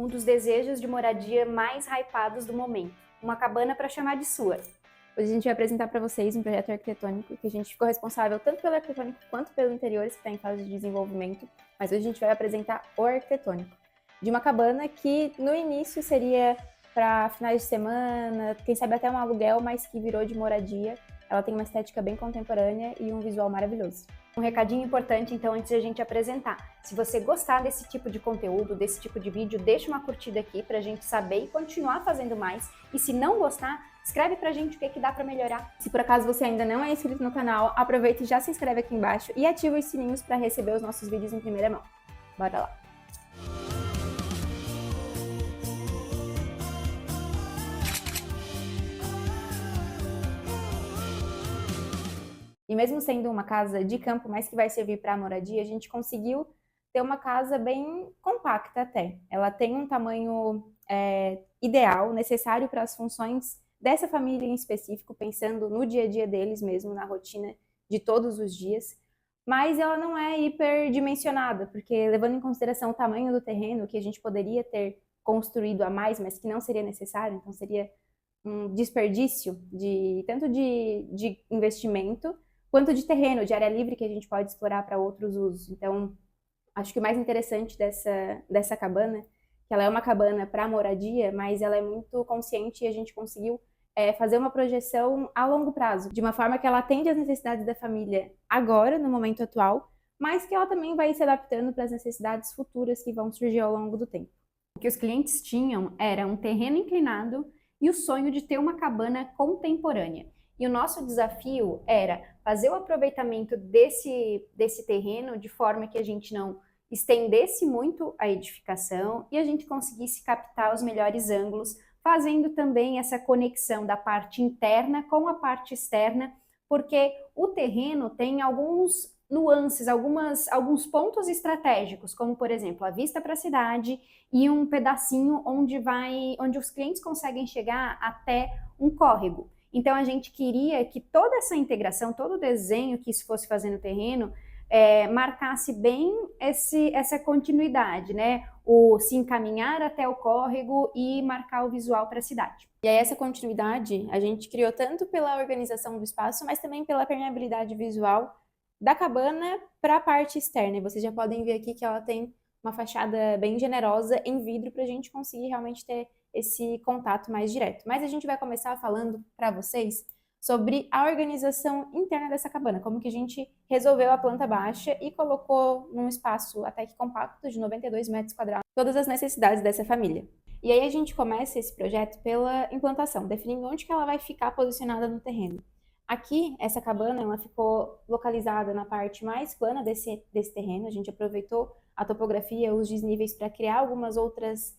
um dos desejos de moradia mais hypados do momento, uma cabana para chamar de sua. Hoje a gente vai apresentar para vocês um projeto arquitetônico que a gente ficou responsável tanto pelo arquitetônico quanto pelo interiores, que está em fase de desenvolvimento, mas hoje a gente vai apresentar o arquitetônico, de uma cabana que no início seria para finais de semana, quem sabe até um aluguel, mas que virou de moradia. Ela tem uma estética bem contemporânea e um visual maravilhoso. Um recadinho importante, então, antes de a gente apresentar. Se você gostar desse tipo de conteúdo, desse tipo de vídeo, deixa uma curtida aqui pra gente saber e continuar fazendo mais. E se não gostar, escreve pra gente o que dá pra melhorar. Se por acaso você ainda não é inscrito no canal, aproveita e já se inscreve aqui embaixo e ativa os sininhos para receber os nossos vídeos em primeira mão. Bora lá! E mesmo sendo uma casa de campo, mas que vai servir para moradia, a gente conseguiu ter uma casa bem compacta até. Ela tem um tamanho ideal, necessário para as funções dessa família em específico, pensando no dia a dia deles mesmo, na rotina de todos os dias. Mas ela não é hiperdimensionada, porque levando em consideração o tamanho do terreno, que a gente poderia ter construído a mais, mas que não seria necessário, então seria um desperdício tanto de investimento, quanto de terreno, de área livre que a gente pode explorar para outros usos. Então, acho que o mais interessante dessa cabana, que ela é uma cabana para moradia, mas ela é muito consciente e a gente conseguiu fazer uma projeção a longo prazo, de uma forma que ela atende às necessidades da família agora, no momento atual, mas que ela também vai se adaptando para as necessidades futuras que vão surgir ao longo do tempo. O que os clientes tinham era um terreno inclinado e o sonho de ter uma cabana contemporânea. E o nosso desafio era fazer o aproveitamento desse terreno de forma que a gente não estendesse muito a edificação e a gente conseguisse captar os melhores ângulos, fazendo também essa conexão da parte interna com a parte externa, porque o terreno tem alguns nuances, alguns pontos estratégicos, como por exemplo a vista para a cidade e um pedacinho onde os clientes conseguem chegar até um córrego. Então a gente queria que toda essa integração, todo o desenho que isso fosse fazer no terreno, marcasse bem essa continuidade, né? O se encaminhar até o córrego e marcar o visual para a cidade. E aí essa continuidade a gente criou tanto pela organização do espaço, mas também pela permeabilidade visual da cabana para a parte externa. E vocês já podem ver aqui que ela tem uma fachada bem generosa em vidro para a gente conseguir realmente ter esse contato mais direto. Mas a gente vai começar falando para vocês sobre a organização interna dessa cabana, como que a gente resolveu a planta baixa e colocou num espaço até que compacto de 92 metros quadrados todas as necessidades dessa família. E aí a gente começa esse projeto pela implantação, definindo onde que ela vai ficar posicionada no terreno. Aqui, essa cabana, ela ficou localizada na parte mais plana desse terreno. A gente aproveitou a topografia, os desníveis para criar algumas outras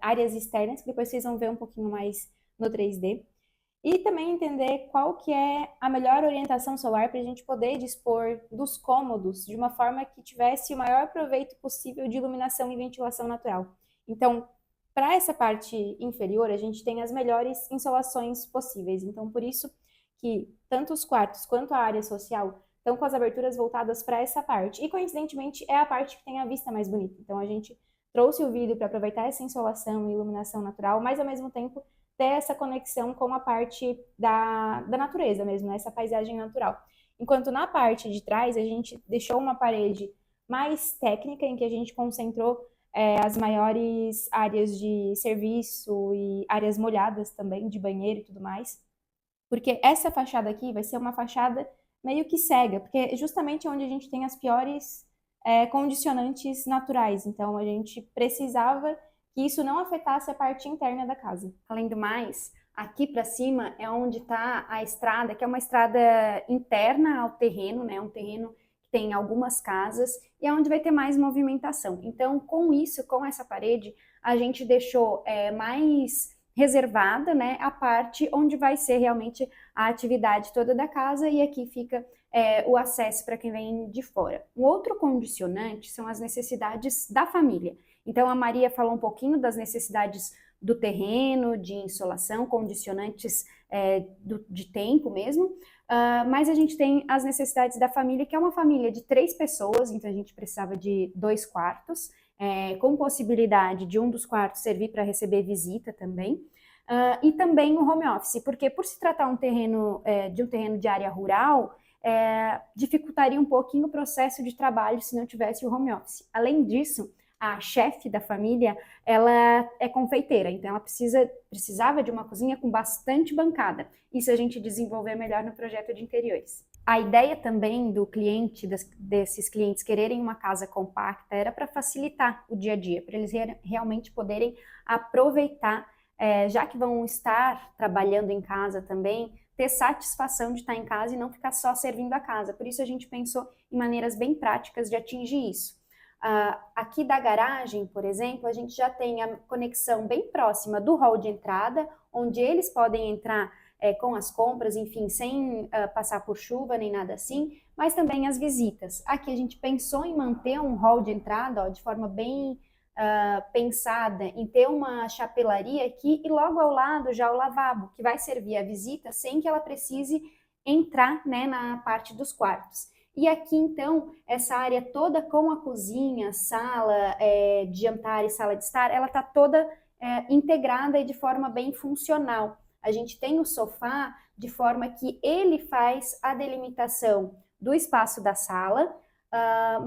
áreas externas, que depois vocês vão ver um pouquinho mais no 3D. E também entender qual que é a melhor orientação solar para a gente poder dispor dos cômodos de uma forma que tivesse o maior proveito possível de iluminação e ventilação natural. Então, para essa parte inferior, a gente tem as melhores insolações possíveis. Então, por isso que tanto os quartos quanto a área social estão com as aberturas voltadas para essa parte. E, coincidentemente, é a parte que tem a vista mais bonita. Então, a gente trouxe o vidro para aproveitar essa insolação e iluminação natural, mas, ao mesmo tempo, ter essa conexão com a parte da natureza mesmo, né? Essa paisagem natural. Enquanto na parte de trás, a gente deixou uma parede mais técnica, em que a gente concentrou as maiores áreas de serviço e áreas molhadas também, de banheiro e tudo mais. Porque essa fachada aqui vai ser uma fachada meio que cega, porque é justamente onde a gente tem as piores condicionantes naturais. Então, a gente precisava que isso não afetasse a parte interna da casa. Além do mais, aqui para cima é onde está a estrada, que é uma estrada interna ao terreno, né? Um terreno que tem algumas casas e é onde vai ter mais movimentação. Então, com isso, com essa parede, a gente deixou mais reservada, né, a parte onde vai ser realmente a atividade toda da casa, e aqui fica o acesso para quem vem de fora. Um outro condicionante são as necessidades da família. Então, a Maria falou um pouquinho das necessidades do terreno, de insolação, condicionantes de tempo mesmo, mas a gente tem as necessidades da família, que é uma família de 3 pessoas, então a gente precisava de 2 quartos, com possibilidade de um dos quartos servir para receber visita também. E também o home office, porque por se tratar de um terreno de área rural, dificultaria um pouquinho o processo de trabalho se não tivesse o home office. Além disso, a chefe da família, ela é confeiteira, então ela precisava de uma cozinha com bastante bancada. Isso a gente desenvolver melhor no projeto de interiores. A ideia também do cliente, desses clientes quererem uma casa compacta, era para facilitar o dia a dia, para eles realmente poderem aproveitar, já que vão estar trabalhando em casa também, ter satisfação de estar em casa e não ficar só servindo a casa. Por isso a gente pensou em maneiras bem práticas de atingir isso. Aqui da garagem, por exemplo, a gente já tem a conexão bem próxima do hall de entrada, onde eles podem entrar com as compras, enfim, sem passar por chuva nem nada assim, mas também as visitas. Aqui a gente pensou em manter um hall de entrada, de forma bem pensada, em ter uma chapelaria aqui e logo ao lado já o lavabo, que vai servir a visita sem que ela precise entrar, né, na parte dos quartos. E aqui, então, essa área toda com a cozinha, sala de jantar e sala de estar, ela está toda integrada e de forma bem funcional. A gente tem o sofá de forma que ele faz a delimitação do espaço da sala,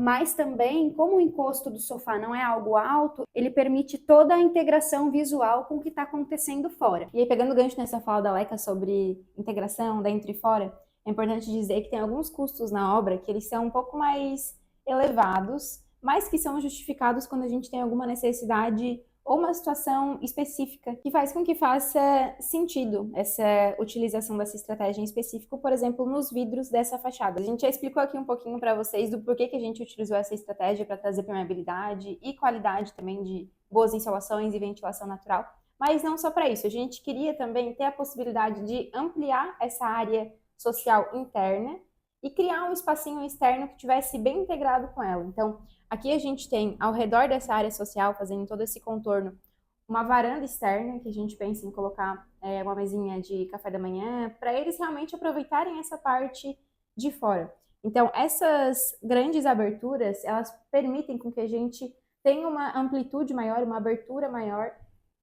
mas também, como o encosto do sofá não é algo alto, ele permite toda a integração visual com o que está acontecendo fora. E aí, pegando o gancho nessa fala da Laika sobre integração dentro e fora, é importante dizer que tem alguns custos na obra que eles são um pouco mais elevados, mas que são justificados quando a gente tem alguma necessidade ou uma situação específica que faz com que faça sentido essa utilização dessa estratégia em específico, por exemplo, nos vidros dessa fachada. A gente já explicou aqui um pouquinho para vocês do porquê que a gente utilizou essa estratégia para trazer permeabilidade e qualidade também de boas insolações e ventilação natural, mas não só para isso. A gente queria também ter a possibilidade de ampliar essa área social interna e criar um espacinho externo que tivesse bem integrado com ela. Então, aqui a gente tem, ao redor dessa área social, fazendo todo esse contorno, uma varanda externa, que a gente pensa em colocar uma mesinha de café da manhã, para eles realmente aproveitarem essa parte de fora. Então, essas grandes aberturas, elas permitem com que a gente tenha uma amplitude maior, uma abertura maior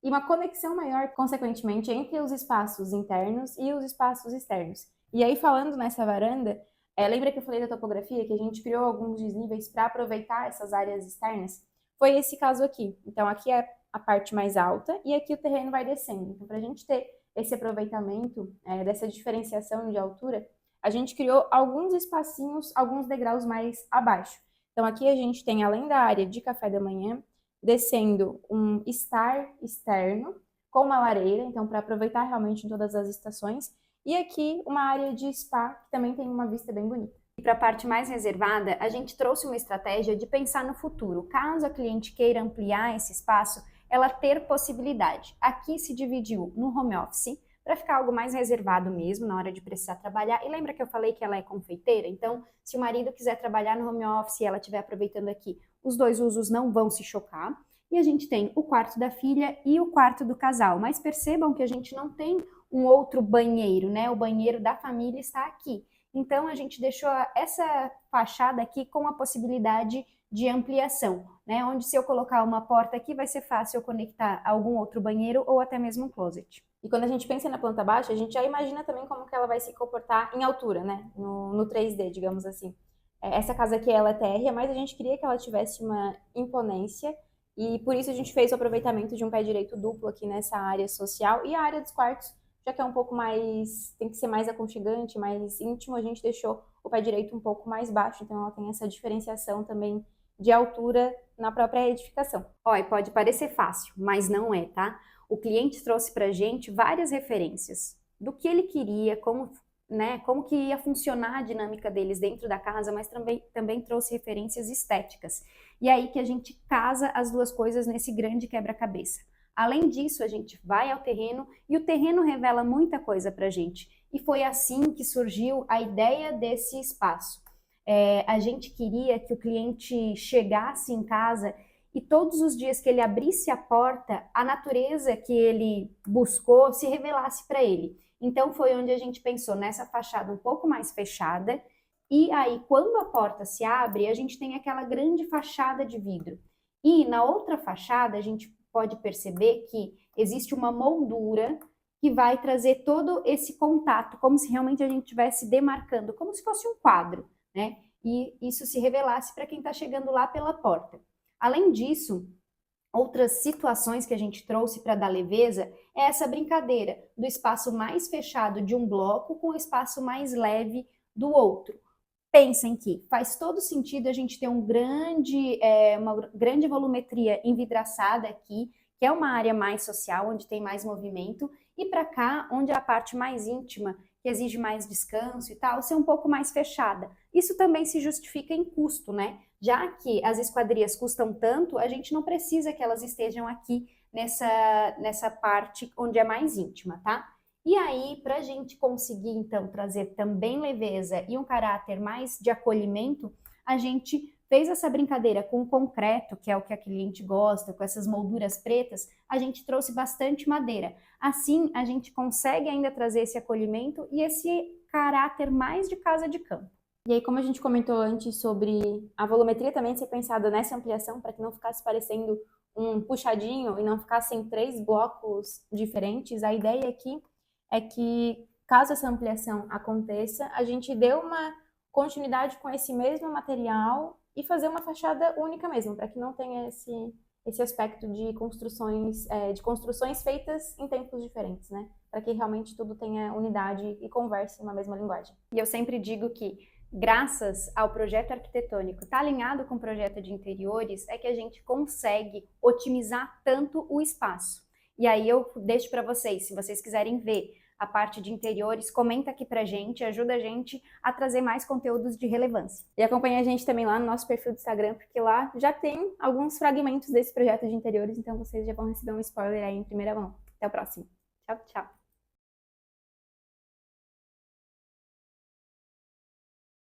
e uma conexão maior, consequentemente, entre os espaços internos e os espaços externos. E aí, falando nessa varanda, lembra que eu falei da topografia, que a gente criou alguns desníveis para aproveitar essas áreas externas? Foi esse caso aqui. Então, aqui é a parte mais alta e aqui o terreno vai descendo. Então, para a gente ter esse aproveitamento dessa diferenciação de altura, a gente criou alguns espacinhos, alguns degraus mais abaixo. Então, aqui a gente tem, além da área de café da manhã, descendo um estar externo com uma lareira, então, para aproveitar realmente em todas as estações. E aqui uma área de spa, que também tem uma vista bem bonita. E para a parte mais reservada, a gente trouxe uma estratégia de pensar no futuro. Caso a cliente queira ampliar esse espaço, ela ter possibilidade. Aqui se dividiu no home office, para ficar algo mais reservado mesmo na hora de precisar trabalhar. E lembra que eu falei que ela é confeiteira? Então, se o marido quiser trabalhar no home office e ela estiver aproveitando aqui, os dois usos não vão se chocar. E a gente tem o quarto da filha e o quarto do casal. Mas percebam que a gente não tem um outro banheiro, né? O banheiro da família está aqui. Então, a gente deixou essa fachada aqui com a possibilidade de ampliação, né? Onde se eu colocar uma porta aqui, vai ser fácil eu conectar algum outro banheiro ou até mesmo um closet. E quando a gente pensa na planta baixa, a gente já imagina também como que ela vai se comportar em altura, né? No 3D, digamos assim. Essa casa aqui, ela é térrea, mas a gente queria que ela tivesse uma imponência e por isso a gente fez o aproveitamento de um pé direito duplo aqui nessa área social e a área dos quartos, já que é um pouco mais, tem que ser mais aconchegante, mais íntimo, a gente deixou o pé direito um pouco mais baixo, então ela tem essa diferenciação também de altura na própria edificação. Olha, pode parecer fácil, mas não é, tá? O cliente trouxe pra gente várias referências do que ele queria, como que ia funcionar a dinâmica deles dentro da casa, mas também trouxe referências estéticas. E é aí que a gente casa as duas coisas nesse grande quebra-cabeça. Além disso, a gente vai ao terreno e o terreno revela muita coisa pra gente. E foi assim que surgiu a ideia desse espaço. A gente queria que o cliente chegasse em casa e todos os dias que ele abrisse a porta, a natureza que ele buscou se revelasse para ele. Então foi onde a gente pensou nessa fachada um pouco mais fechada, e aí quando a porta se abre, a gente tem aquela grande fachada de vidro. E na outra fachada, a gente pode perceber que existe uma moldura que vai trazer todo esse contato, como se realmente a gente estivesse demarcando, como se fosse um quadro, né? E isso se revelasse para quem está chegando lá pela porta. Além disso, outras situações que a gente trouxe para dar leveza é essa brincadeira do espaço mais fechado de um bloco com o espaço mais leve do outro. Pensem que faz todo sentido a gente ter uma grande volumetria envidraçada aqui, que é uma área mais social, onde tem mais movimento, e para cá, onde é a parte mais íntima, que exige mais descanso e tal, ser um pouco mais fechada. Isso também se justifica em custo, né? Já que as esquadrias custam tanto, a gente não precisa que elas estejam aqui nessa parte onde é mais íntima, tá? E aí, para a gente conseguir, então, trazer também leveza e um caráter mais de acolhimento, a gente fez essa brincadeira com o concreto, que é o que a cliente gosta, com essas molduras pretas, a gente trouxe bastante madeira. Assim, a gente consegue ainda trazer esse acolhimento e esse caráter mais de casa de campo. E aí, como a gente comentou antes sobre a volumetria também ser pensada nessa ampliação, para que não ficasse parecendo um puxadinho e não ficassem 3 blocos diferentes, a ideia aqui é que, caso essa ampliação aconteça, a gente dê uma continuidade com esse mesmo material e fazer uma fachada única mesmo, para que não tenha esse aspecto de construções feitas em tempos diferentes, né? Para que realmente tudo tenha unidade e converse uma mesma linguagem. E eu sempre digo que, graças ao projeto arquitetônico estar alinhado com o projeto de interiores, é que a gente consegue otimizar tanto o espaço. E aí eu deixo para vocês, se vocês quiserem ver a parte de interiores, comenta aqui pra gente, ajuda a gente a trazer mais conteúdos de relevância. E acompanha a gente também lá no nosso perfil do Instagram, porque lá já tem alguns fragmentos desse projeto de interiores, então vocês já vão receber um spoiler aí em primeira mão. Até o próximo. Tchau, tchau.